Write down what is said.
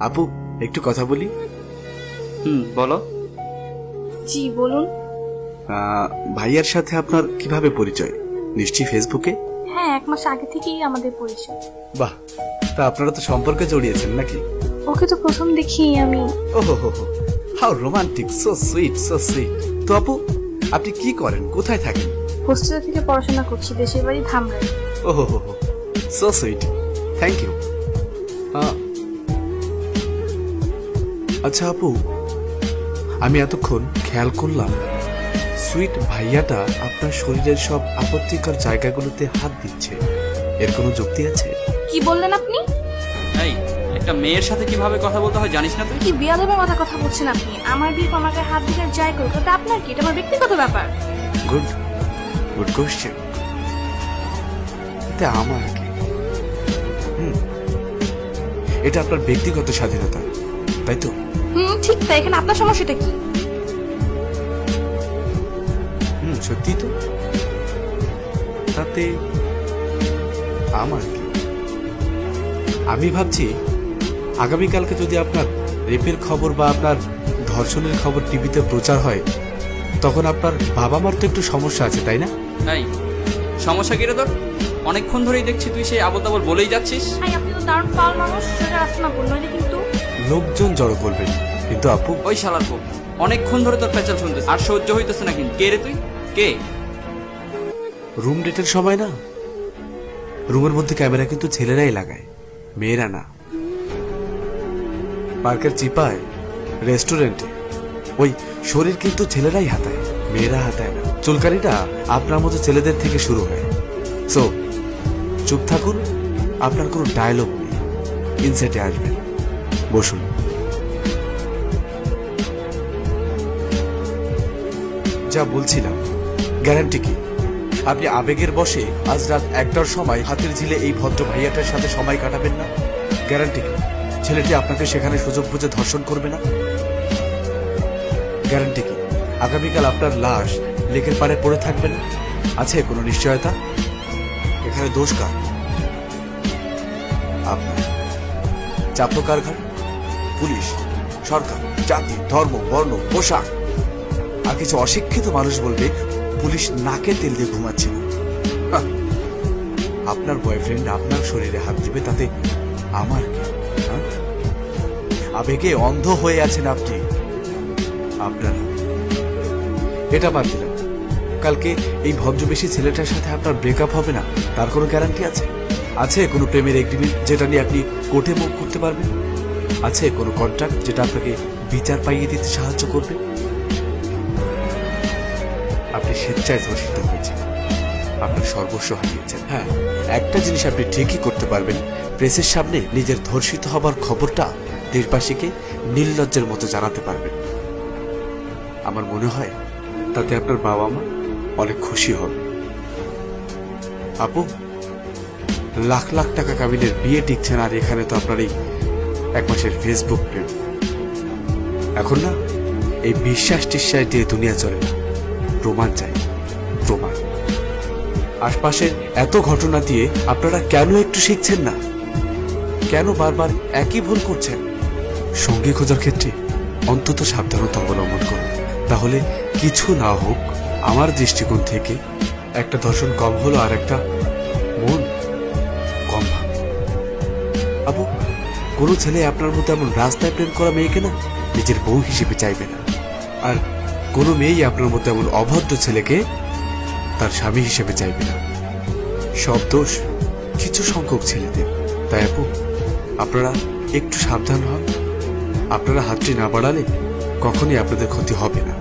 আপু একটু কথা বলি। বলো। জি বলুন। ভাইয়ার সাথে আপনার কিভাবে পরিচয়? নিশ্চয়ই ফেসবুকে। হ্যাঁ, 1 মাস আগে থেকেই আমাদের পরিচয়। বাহ, তা আপনারা তো সম্পর্কে জড়িয়েছেন নাকি? ওকে তো প্রথম দেখি আমি। ওহো হো হো, how romantic, so sweet, so sweet. তো আপু আপনি কি করেন, কোথায় থাকেন? হোস্টেল থেকে পড়াশোনা করছি, দেশের বাড়ি ধামরাই। ওহো হো হো, সো সুইট, থ্যাংক ইউ। আচ্ছা আপু, আমি এতক্ষণ খেয়াল করলাম সুইট ভাইয়াটা আপনার শরীরের সব আপত্তিকর জায়গাগুলোতে হাত দিচ্ছে। এর কোনো যুক্তি আছে? কি বললেন আপনি? এই, একটা মেয়ের সাথে কিভাবে কথা বলতে হয় জানিস না তুই? কি বিয়াদবের মতো কথা বলছেন আপনি? আমার বিয়ে আমাকে হাত দিতে যাই করুক, তাতে আপনার কি? এটা আমার ব্যক্তিগত ব্যাপার। Good good question. এটা আমার কি? এটা আপনার ব্যক্তিগত স্বাধীনতা, তাই তো? ঠিক তাই। এখানে আপনার সমস্যাটা কি? সত্যি তো, তাতে আমার কি? আমি ভাবছি আগামীকালকে যদি আপনার রেপের খবর বা আপনার ধর্ষণের খবর টিভিতে প্রচার হয়, তখন আপনার বাবা মার তো একটু সমস্যা আছে, তাই না? এই, সমস্যা কি রে তোর? অনেকক্ষণ ধরেই দেখছি তুই সেই আবল তাবল বলেই যাচ্ছিস। আপনি তো দারুণ পাল মানুষ, সেটা রাস্তা না বললো কিন্তু। লোকজন জড়ো করবেন, কিন্তু আপু ওই শালার পো, অনেকক্ষণ ধরে তোর পেঁচাল শুনতেছে, আর সহ্য হইতেছে না। কিন্তু কে রে তুই? কে? রুম ডেটের সময় না, রুমের মধ্যে ক্যামেরা কিন্তু ছেলেরাই লাগায়, মেয়েরা না। পার্কের চিপায়, রেস্টুরেন্টে, ওই শরীর কিন্তু ছেলেরাই হাতায়, মেয়েরা হাতায় না। চুলকানিটা আপনার মতো ছেলেদের থেকে শুরু হয়। সো চুপ থাকুন, আপনার কোনো ডায়লগ নেই, ইনসেটে আসবেন, বসুন। যা বলছিলাম, গ্যারান্টি কি আপনি আবেগের বশে আজ রাত 1টার সময় হাতের ঝিলে এই ভদ্র ভাইয়াটার সাথে সময় কাটাবেন না? গ্যারান্টি কি ছেলেটি আপনাকে সেখানে সুযোগ বুঝে ধর্ষণ করবে না? গ্যারান্টি কি আগামীকাল আপনার লাশ লেকের পাড়ে পড়ে থাকবে না? আছে কোনো নিশ্চয়তা? এখানে দোষ কার? আপনার। চাপলো কার ঘাড়ে? পুলিশ, সরকার, জাতি, ধর্ম, বর্ণ, পোশাক। আর কিছু অশিক্ষিত মানুষ বলবে পুলিশ নাকে তেল দিয়ে ঘুমাচ্ছে না। আপনার বয়ফ্রেন্ড আপনার শরীরে হাত দিবে, তাতে আমার কি? আবেগে অন্ধ হয়ে আছেন আপনি। আপনার এটা বাদ দিলাম, কালকে এই ভদ্রবেশী ছেলেটার সাথে আপনার ব্রেকআপ হবে না, তার কোনো গ্যারান্টি আছে? আছে কোনো প্রেমের এগ্রিমেন্ট যেটা নিয়ে আপনি কোর্টে মুভ করতে পারবেন? আছে কোনো কন্ট্রাক্ট যেটা আপনাকে বিচার পাইয়ে দিতে সাহায্য করবে? আপনি স্বেচ্ছায় ধর্ষিত হয়েছেন, আপনার সর্বস্ব হারিয়েছেন। হ্যাঁ, একটা জিনিস আপনি ঠিকই করতে পারবেন, প্রেসের সামনে নিজের ধর্ষিত হবার খবরটা দেশবাসীকে নির্লজ্জের মতো জানাতে পারবেন। আমার মনে হয় তাতে আপনার বাবা মা অনেক খুশি হবে। আপু, লাখ লাখ টাকা কাবিনের বিয়ে টিকছে না, আর এখানে তো আপনার এই 1 মাসের ফেসবুক প্রেম। এখন না এই বিশ্বাস টিশ্বাস দিয়ে দুনিয়া চলে না, প্রমাণ চাই, প্রমাণ। আশপাশের এত ঘটনা দিয়ে আপনারা কেন একটু শিখছেন না? কেন বারবার একই ভুল করছেন? সঙ্গী খোঁজার ক্ষেত্রে অন্তত সাবধানতা অবলম্বন করুন, তাহলে কিছু না হোক আমার দৃষ্টিকোণ থেকে একটা ধর্ষণ কম হলো, আর একটা মন কম ভাঙবে। আবু, কোনো ছেলে আপনার মতো এমন রাস্তায় প্রেম করা মেয়েকে না নিজের বউ হিসেবে চাইবে না, আর কোনো মেয়েই আপনার মতো এমন অভদ্র ছেলেকে তার স্বামী হিসেবে চাইবে না। সব দোষ কিছু সংখ্যক ছেলেদের। তাই আপু, আপনারা একটু সাবধান হন। আপনারা হাতটি না বাড়ালে কখনই আপনাদের ক্ষতি হবে না।